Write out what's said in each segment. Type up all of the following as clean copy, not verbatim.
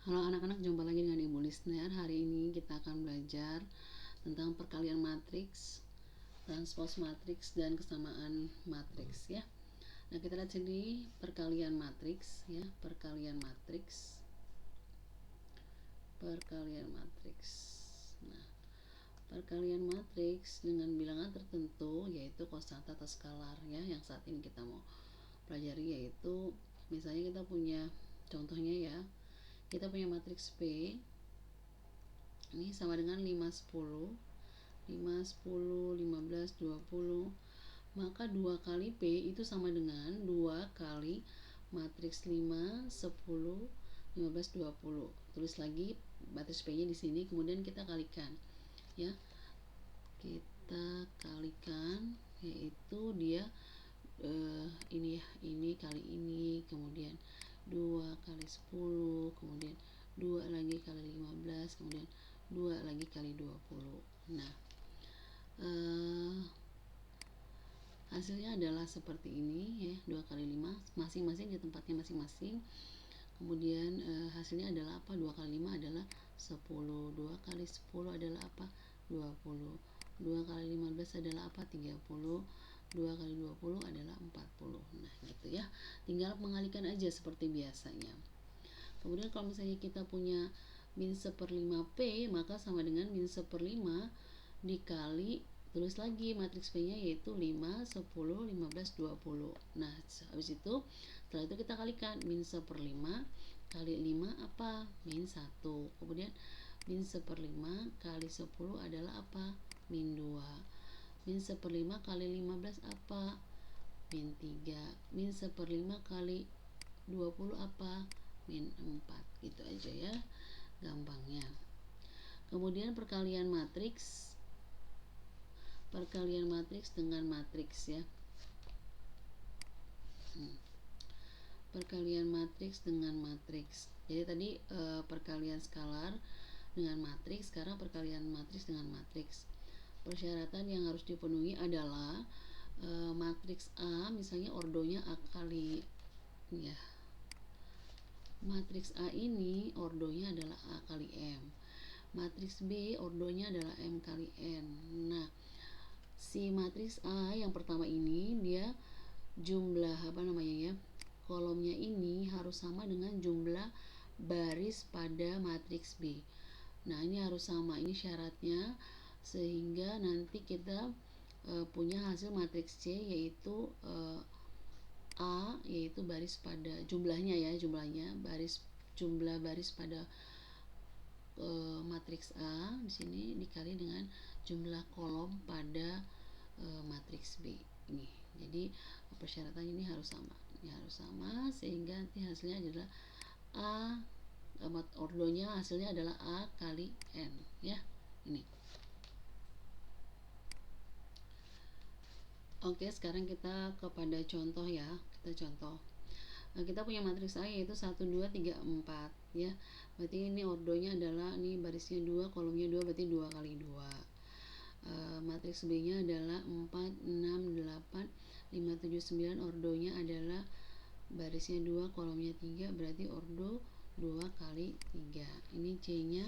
Halo anak-anak, jumpa lagi dengan Ibu Lisner. Hari ini kita akan belajar tentang perkalian matriks, transpos matriks, dan kesamaan matriks ya. Nah, kita lihat sini perkalian matriks ya, perkalian matriks. Nah, perkalian matriks dengan bilangan tertentu yaitu konstanta atau skalar ya, yang saat ini kita mau pelajari, yaitu misalnya kita punya contohnya ya. Kita punya matriks P ini sama dengan 5, 10, 15, 20, maka 2 kali P itu sama dengan 2 kali matriks 5, 10, 15, 20. Tulis lagi matriks P-nya di sini, kemudian kita kalikan ya. Kita kalikan, yaitu dia ini ya, ini kali ini, kemudian 2 kali 10, kemudian 2 lagi kali 15, kemudian 2 lagi kali 20. Nah, hasilnya adalah seperti ini ya, 2 kali 5 masing-masing di tempatnya masing-masing. Kemudian hasilnya adalah apa? 2 kali 5 adalah 10, 2 kali 10 adalah apa? 20, 2 kali 15 adalah apa? 30, 2 kali 20 adalah 40. Nah gitu ya, tinggal mengalihkan aja seperti biasanya. Kemudian kalau misalnya kita punya min 1/5 P, maka sama dengan min 1/5 dikali, tulis lagi matriks P-nya, yaitu 5, 10, 15, 20. Nah, habis itu setelah itu kita kalikan min 1/5 kali 5 apa? Min 1. Kemudian min 1/5 kali 10 adalah apa? Min 2. Min 1/5 kali 15 apa? Min 3. Min 1/5 kali 20 apa? Min 4. Gitu aja ya, gampangnya. Kemudian perkalian matriks dengan matriks ya. Perkalian matriks dengan matriks. Jadi tadi perkalian skalar dengan matriks, sekarang perkalian matriks dengan matriks. Persyaratan yang harus dipenuhi adalah matriks A misalnya ordonya A kali ya. Matriks A ini ordonya adalah A kali M. Matriks B ordonya adalah M kali N. Nah, si matriks A yang pertama ini dia jumlah kolomnya ini harus sama dengan jumlah baris pada matriks B. Nah, ini harus sama, ini syaratnya, sehingga nanti kita punya hasil matriks C, yaitu A, yaitu baris pada jumlah baris pada matriks A di sini dikali dengan jumlah kolom pada matriks B ini. Jadi persyaratannya ini harus sama, sehingga nanti hasilnya adalah A, ordonya hasilnya adalah A kali N ya. Ini. Oke, sekarang kita kepada contoh ya. Kita punya matriks A yaitu 1, 2, 3, 4 ya. Berarti ini ordonya adalah, ini barisnya 2, kolomnya 2, berarti 2 kali 2. Matriks B nya adalah 4, 6, 8, 5, 7, 9, ordonya adalah barisnya 2, kolomnya 3, berarti ordo 2 kali 3. Ini C nya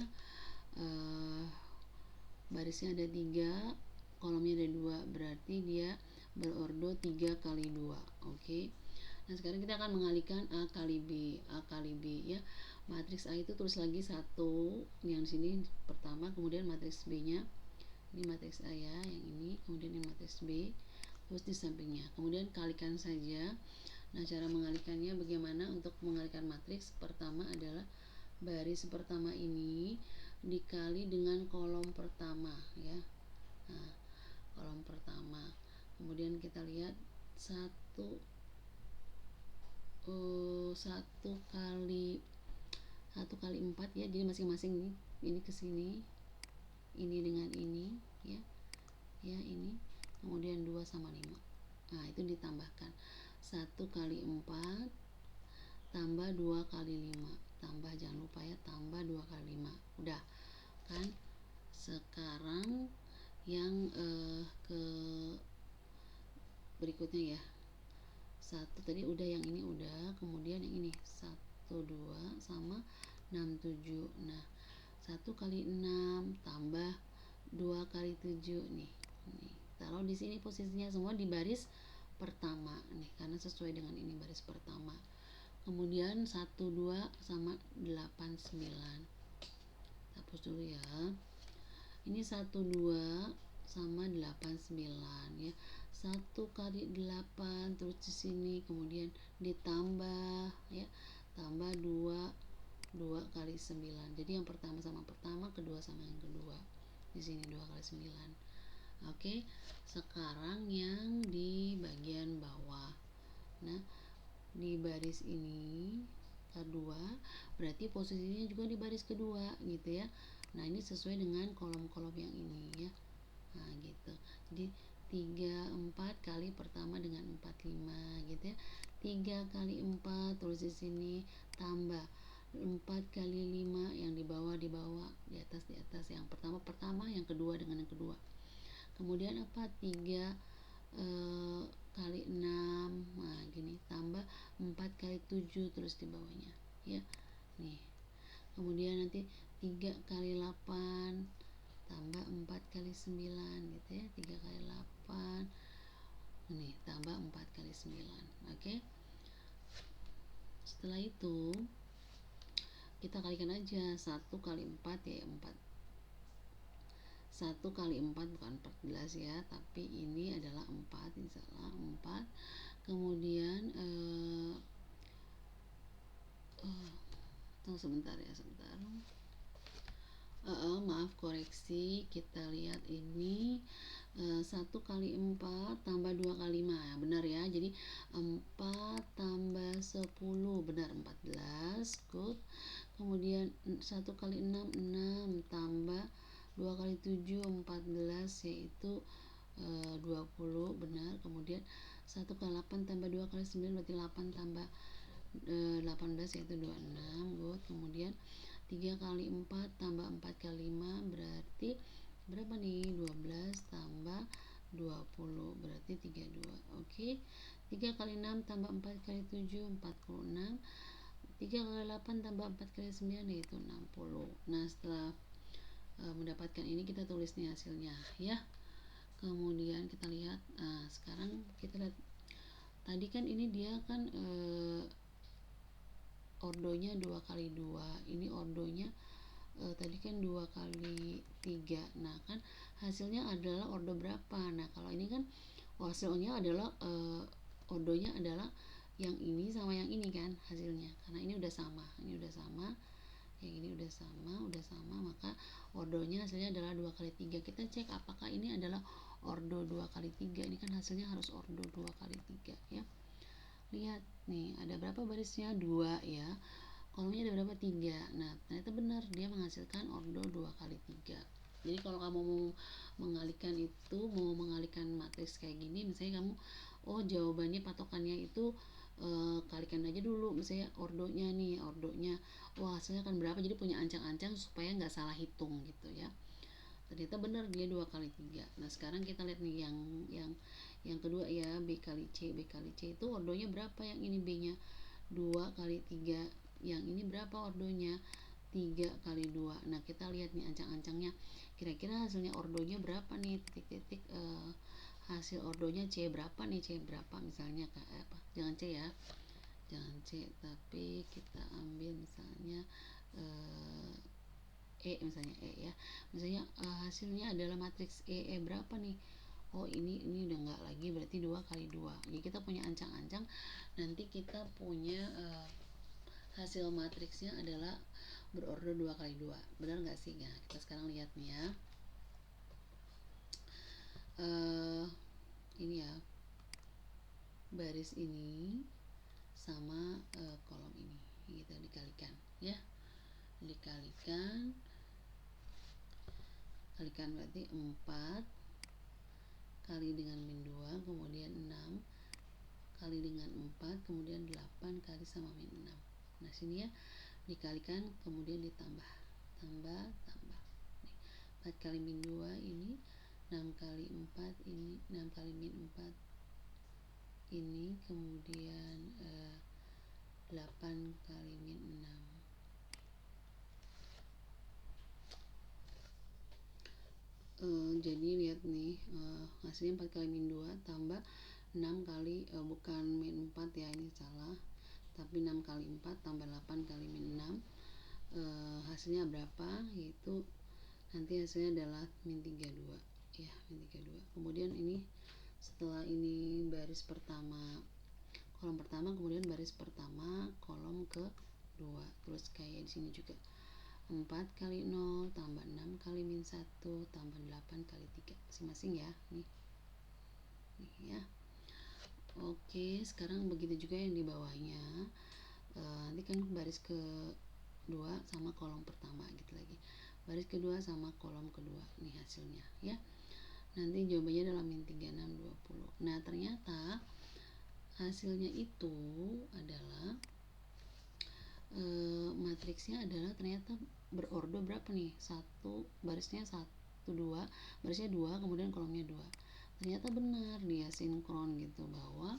barisnya ada 3, kolomnya ada 2, berarti dia berordo 3 kali 2. Oke. Nah, sekarang kita akan mengalihkan A kali B ya. Matriks A itu tulis lagi 1 yang di sini pertama, kemudian matriks B nya ini matriks A ya, yang ini, kemudian ini matriks B, terus di sampingnya, kemudian kalikan saja. Nah, cara mengalihkannya bagaimana? Untuk mengalihkan matriks, pertama adalah baris pertama ini dikali dengan kolom pertama ya. Nah, kolom pertama, kemudian kita lihat 1 kali 4 ya, jadi masing-masing ini ke sini, ini dengan ini ya, ini, kemudian 2 sama 5. Nah, itu ditambahkan 1 kali 4 tambah 2 kali 5, tambah, jangan lupa ya, tambah 2 kali 5. Udah kan? Sekarang yang ke berikutnya ya. 1 tadi udah, yang ini udah, kemudian yang ini 1, 2 sama 67. Nah, 1 kali 6 tambah 2 kali 7 nih. Taruh di sini posisinya semua di baris pertama nih, karena sesuai dengan ini baris pertama. Kemudian 12 sama 89. Hapus dulu ya. Ini 12 sama 89 ya. 1 kali 8 terus di sini kemudian ditambah ya. Tambah 2 kali 9. Jadi yang pertama sama pertama, kedua sama yang kedua. Di sini 2 kali 9. Oke, sekarang yang di bagian bawah. Nah, di baris ini kedua, berarti posisinya juga di baris kedua gitu ya. Nah, ini sesuai dengan kolom-kolom yang ini ya. Nah, gitu. Jadi 34 kali pertama dengan 45 gitu ya. 3 kali 4 terus di sini tambah 4 kali 5 yang di bawah, di atas, yang pertama, yang kedua dengan yang kedua. Kemudian apa? 3 kali 6, nah gini, tambah 4 kali 7 terus di bawahnya ya. Nih. Kemudian nanti 3 kali 8 tambah 4 kali 9 gitu ya. 3 kali 8 nih tambah 4 kali 9. Oke. Setelah itu kita kalikan aja 1 kali 4 ya 4. 1 kali 4 bukan 14 ya, tapi ini adalah 4, ini salah 4. Kemudian tunggu sebentar ya, maaf, koreksi, kita lihat ini 1 kali 4 tambah 2 kali 5 ya, benar ya. Jadi 4 tambah 10 benar 14, good. Kemudian 1 kali 6 6 tambah 2 kali 7 14 yaitu 20 benar. Kemudian 1 kali 8 tambah 2 kali 9 berarti 8 tambah 18 yaitu 26, good. Kemudian 3 kali 4 tambah 4 kali 5 berarti berapa nih? 12 tambah 20 berarti 32. Oke. 3 kali 6 tambah 4 kali 7 46. 3 kali 8 tambah 4 kali 9 yaitu 60. Nah, setelah mendapatkan ini kita tulis nih hasilnya ya. Kemudian kita lihat, sekarang kita lihat tadi kan ini dia kan ordonya 2 kali 2, ini ordonya tadi kan 2 kali 3. Nah, kan hasilnya adalah ordo berapa? Nah, kalau ini kan hasilnya adalah ordonya adalah yang ini sama yang ini kan hasilnya, karena ini udah sama, yang ini udah sama, maka ordonya hasilnya adalah 2 kali 3. Kita cek apakah ini adalah ordo 2 kali 3. Ini kan hasilnya harus ordo 2 kali 3 ya. Lihat nih, ada berapa barisnya? 2 ya. Kolomnya ada berapa? 3. Nah, ternyata benar, dia menghasilkan ordo 2 kali 3. Jadi kalau kamu mau mengalihkan matriks kayak gini, misalnya kamu jawabannya patokannya itu kalikan aja dulu, misalnya ordonya, hasilnya kan berapa, jadi punya ancang-ancang supaya nggak salah hitung gitu ya. Ternyata benar, dia 2 kali 3. Nah, sekarang kita lihat nih yang kedua ya, B kali C itu ordonya berapa? Yang ini B-nya 2 kali 3. Yang ini berapa ordonya? 3 kali 2. Nah, kita lihat nih ancang-ancangnya. Kira-kira hasilnya ordonya berapa nih? Titik-titik hasil ordonya C berapa nih? C berapa misalnya jangan C ya. Jangan C, tapi kita ambil misalnya misalnya E ya. Misalnya hasilnya adalah matriks E berapa nih? Ini udah enggak lagi, berarti 2 kali 2. Jadi kita punya ancang-ancang, nanti kita punya hasil matriksnya adalah berordo 2 kali 2. Benar nggak sih? Nah, kita sekarang lihat nih ya. Ini ya, baris ini sama kolom ini kita dikalikan ya. Kalikan berarti 4 kali dengan min 2, kemudian 6 kali dengan 4, kemudian 8 kali sama min 6. Nah, sini ya dikalikan kemudian ditambah, tambah. Nih, 4 kali min 2 ini, 6 kali 4 ini, 6 kali min 4 ini, kemudian 8 kali min 6. jadi lihat nih, hasilnya 4 kali min 2 tambah 6 kali, bukan min 4 ya, ini salah, tapi 6 kali 4 tambah 8 kali min 6, hasilnya berapa, yaitu nanti hasilnya adalah min 32 ya, min 32. Kemudian ini setelah ini baris pertama, kolom pertama, kemudian baris pertama kolom kedua, terus kayak di sini juga 4 kali 0 tambah 6 kali min 1 tambah 8 kali 3 masing-masing ya, nih ya. Oke, sekarang begitu juga yang di bawahnya, nanti kan baris kedua sama kolom pertama gitu lagi, baris kedua sama kolom kedua, nih hasilnya ya. Nanti jawabannya adalah min 36 20. Nah ternyata hasilnya itu adalah matriksnya adalah ternyata berordo berapa nih, satu barisnya 1 2, barisnya 2, kemudian kolomnya 2. Ternyata benar dia sinkron gitu, bahwa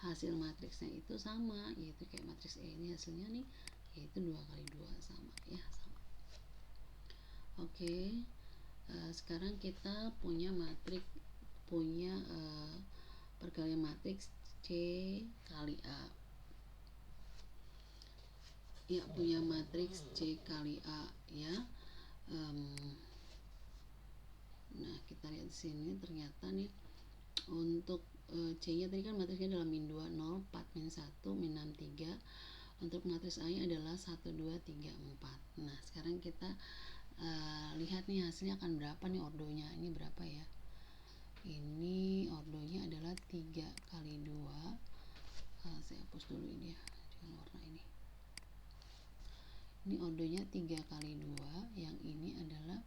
hasil matriksnya itu sama, yaitu kayak matriks E ini hasilnya nih, yaitu 2 kali 2 sama ya, sama. Oke, sekarang kita punya perkalian matriks C kali A ya, punya matriks C kali A ya. Nah kita lihat di sini ternyata nih untuk C nya tadi kan matriksnya adalah min 2 0 4 min 1 min 6 3. Untuk matriks A nya adalah 1 2 3 4. Nah sekarang kita lihat nih hasilnya akan berapa nih ordonya, ini berapa ya, ini ordonya adalah 3 kali 2. Saya hapus dulu ini ya, jangan warna ini ordonya 3 kali 2, yang ini adalah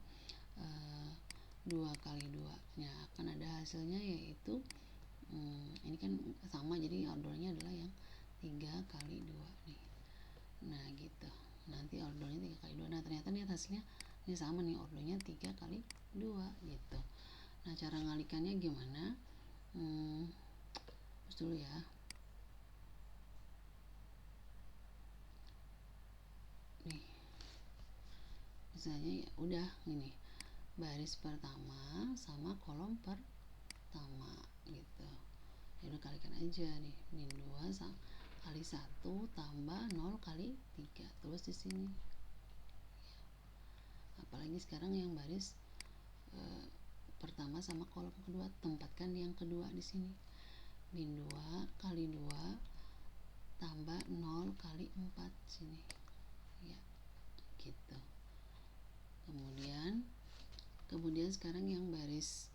2 kali 2. Nah akan ada hasilnya yaitu ini kan sama, jadi ordernya adalah yang 3 kali 2 nih. Nah gitu, nanti ordernya 3 kali 2. Nah ternyata nih hasilnya ini sama nih, ordernya 3 kali 2 gitu. Nah cara ngalikannya gimana, terus dulu ya. Nih misalnya ya udah ini baris pertama sama kolom pertama gitu, ya udah kalikan aja nih, min 2 kali 1 tambah 0 kali 3, terus di sini apalagi sekarang yang baris pertama sama kolom kedua, tempatkan yang kedua di sini, min 2 kali 2 tambah 0 kali 4 sini ya gitu. Kemudian sekarang yang baris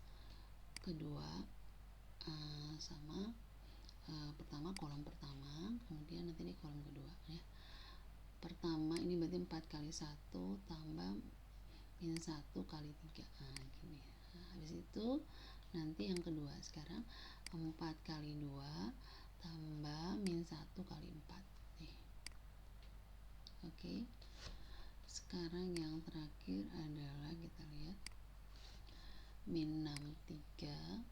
kedua sama pertama kolom pertama, kemudian nanti di kolom kedua ya. Pertama ini berarti 4 kali 1 tambah min 1 kali 3, gini. Nah, habis itu nanti yang kedua sekarang 4 kali 2 tambah min 1 kali 4 nih. Oke, sekarang yang terakhir adalah kita lihat min 63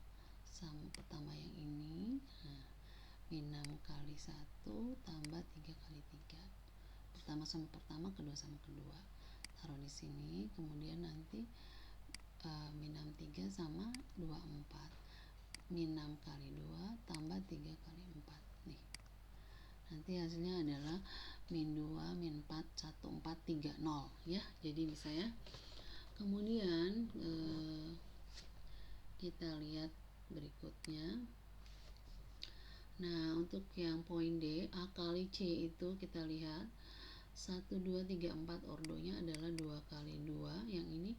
sama pertama yang ini. Nah, min 6 kali 1 tambah 3 kali 3, pertama sama pertama, kedua sama kedua, taruh di sini. Kemudian nanti min 63 sama 24, min 6 kali 2 tambah 3 kali 4 nih. Nanti hasilnya adalah min 2 min 4 1 4 3 0 ya, jadi bisa ya. Kemudian kita lihat berikutnya. Nah untuk yang poin D, A kali C itu kita lihat 1 2 3 4 ordonya adalah 2 kali 2, yang ini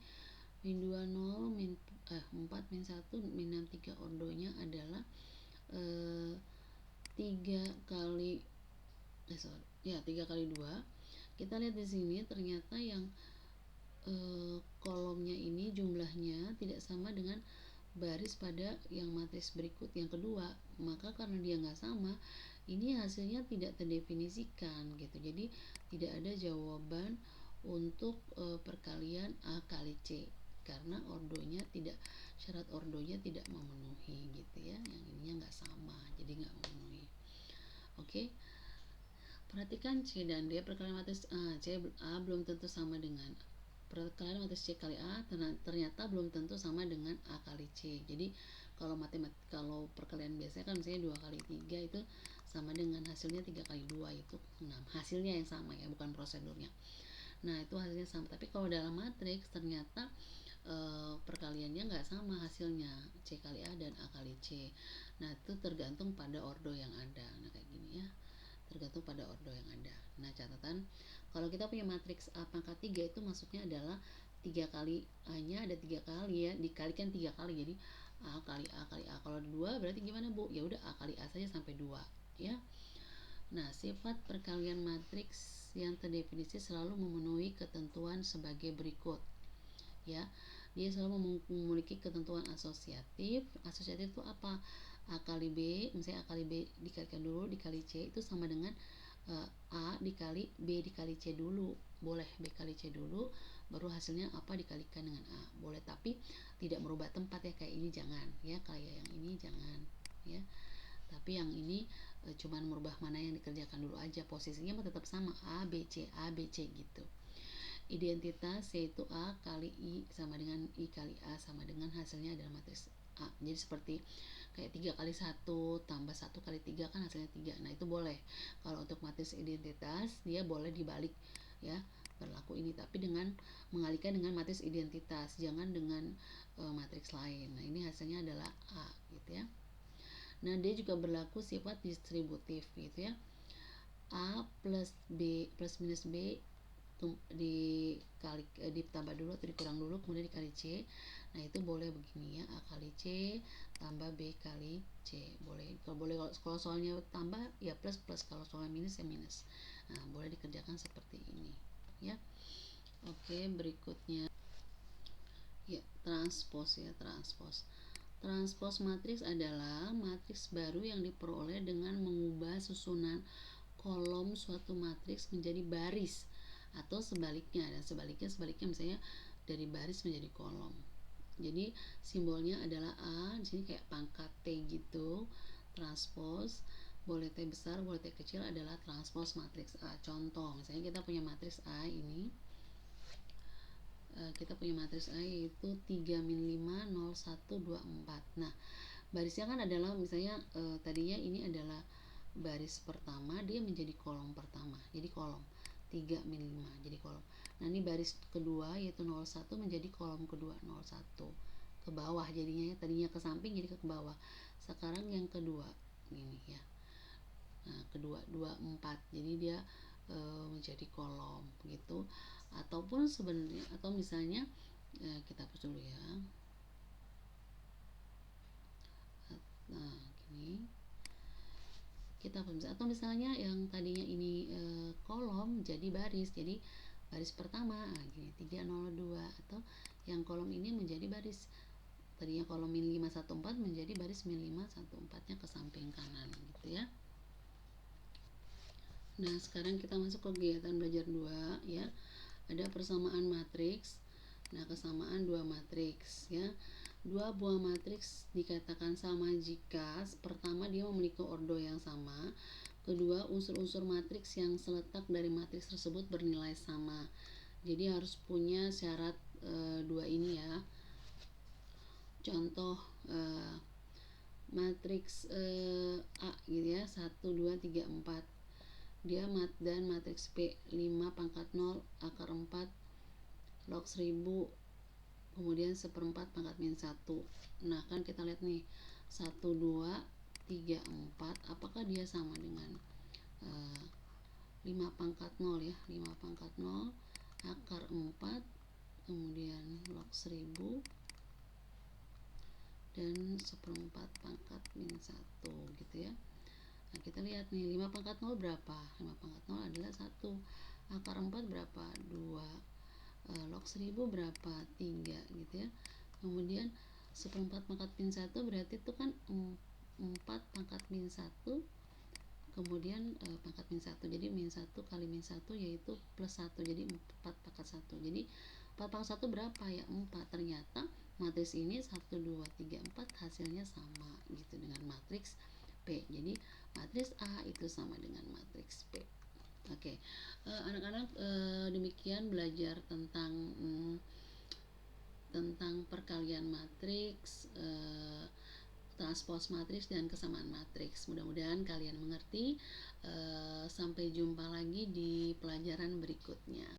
min 2 0 min 4 min 1 min 6 3 ordonya adalah 3 kali 3 kali 2. Kita lihat di sini ternyata yang kolomnya ini jumlahnya tidak sama dengan baris pada yang matriks berikut yang kedua, maka karena dia nggak sama, ini hasilnya tidak terdefinisikan gitu. Jadi tidak ada jawaban untuk perkalian A kali C karena ordonya tidak, syarat ordonya tidak memenuhi gitu ya, yang ininya nggak sama, jadi nggak memenuhi. Oke, perhatikan C dan D, perkalian matriks A belum tentu sama dengan perkalian matriks C kali A ternyata belum tentu sama dengan A kali C. Jadi kalau perkalian biasanya kan misalnya 2 kali 3 itu sama dengan hasilnya 3 kali 2 itu 6. Hasilnya yang sama ya, bukan prosedurnya. Nah, itu hasilnya sama. Tapi kalau dalam matriks ternyata perkaliannya nggak sama hasilnya, C kali A dan A kali C. Nah, itu tergantung pada ordo yang ada. Nah, kayak gini ya, tergantung pada ordo yang ada. Nah, catatan kalau kita punya matriks A pangkat 3 itu maksudnya adalah 3 kali A-nya ada 3 kali ya, dikalikan 3 kali. Jadi A kali A kali A. Kalau ada 2 berarti gimana, Bu? Ya udah A kali A saja sampai 2 ya. Nah, sifat perkalian matriks yang terdefinisi selalu memenuhi ketentuan sebagai berikut ya. Dia selalu memiliki ketentuan asosiatif. Asosiatif itu apa? A kali B, misalnya A kali B dikalikan dulu dikali C itu sama dengan A dikali B dikali C dulu. Boleh B kali C dulu, baru hasilnya apa dikalikan dengan A. Boleh, tapi tidak merubah tempat ya, kayak ini jangan ya, kayak yang ini jangan ya. Tapi yang ini cuman merubah mana yang dikerjakan dulu aja, posisinya tetap sama A B C gitu. Identitas yaitu A kali I sama dengan I kali A sama dengan hasilnya adalah matriks A. Jadi seperti kayak 3 kali 1 tambah 1 kali 3 kan hasilnya 3. Nah, itu boleh. Kalau untuk matriks identitas dia boleh dibalik ya, berlaku ini, tapi dengan mengalihkan dengan matriks identitas, jangan dengan matriks lain. Nah, ini hasilnya adalah A gitu ya. Nah, dia juga berlaku sifat distributif gitu ya. A plus B plus minus B ditambah dulu atau dikurang dulu kemudian dikali C. Nah, itu boleh begini ya, A kali C tambah B kali C. Kalau soalnya tambah ya plus, kalau soalnya minus ya minus. Nah, boleh dikerjakan seperti ini ya. Oke, berikutnya ya, transpos ya, transpos matriks adalah matriks baru yang diperoleh dengan mengubah susunan kolom suatu matriks menjadi baris atau sebaliknya. Dan sebaliknya misalnya dari baris menjadi kolom. Jadi simbolnya adalah A, di sini kayak pangkat T gitu. Transpos, boleh T besar, boleh T kecil, adalah transpos matriks A. Contoh, misalnya kita punya matriks A ini. Kita punya matriks A yaitu 3 min 5 0 1 2 4. Nah, barisnya kan adalah misalnya tadinya ini adalah baris pertama, dia menjadi kolom pertama, jadi kolom 3 min 5 jadi kolom. Nah, ini baris kedua yaitu 01 menjadi kolom kedua 01 ke bawah jadinya ya, tadinya ke samping jadi ke bawah. Sekarang yang kedua ini ya. Nah, kedua 24 jadi dia menjadi kolom begitu. Ataupun sebenarnya, atau misalnya kita hapus dulu ya. Nah, gini kita hapus, atau misalnya yang tadinya ini kolom jadi baris, jadi baris pertama gini 302, atau yang kolom ini menjadi baris, tadinya kolom min 514 menjadi baris min 514 nya ke samping kanan gitu ya. Nah, sekarang kita masuk ke kegiatan belajar 2 ya. Ada persamaan matriks. Nah, kesamaan dua matriks ya. Dua buah matriks dikatakan sama jika pertama dia memiliki ordo yang sama, kedua unsur-unsur matriks yang seletak dari matriks tersebut bernilai sama. Jadi harus punya syarat dua ini ya. Contoh matriks A gitu ya, 1 2 3 4. Dia dan matriks P 5 pangkat 0 akar 4 log 1000 kemudian 1/4 pangkat min 1. Nah, kan kita lihat nih 1 2 3 4 apakah dia sama dengan 5 pangkat 0 ya, 5 pangkat 0 akar 4 kemudian log 1000 dan 1/4 pangkat min 1 gitu ya. Nah, kita lihat nih 5 pangkat 0 berapa? 5 pangkat 0 adalah 1. Akar 4 berapa? 2. Log 1000 berapa? 3 gitu ya. Kemudian 1/4 pangkat min 1 berarti itu kan 4 pangkat min 1 kemudian pangkat min 1. Jadi min 1 kali min 1 yaitu plus 1. Jadi 4 pangkat 1. Jadi 4 pangkat 1 berapa ya? 4. Ternyata matriks ini 1 2 3 4 hasilnya sama gitu dengan matriks P. Jadi matriks A itu sama dengan matriks P. Oke, anak-anak, demikian belajar tentang perkalian matriks, transpos matriks dan kesamaan matriks. Mudah-mudahan kalian mengerti. Sampai jumpa lagi di pelajaran berikutnya.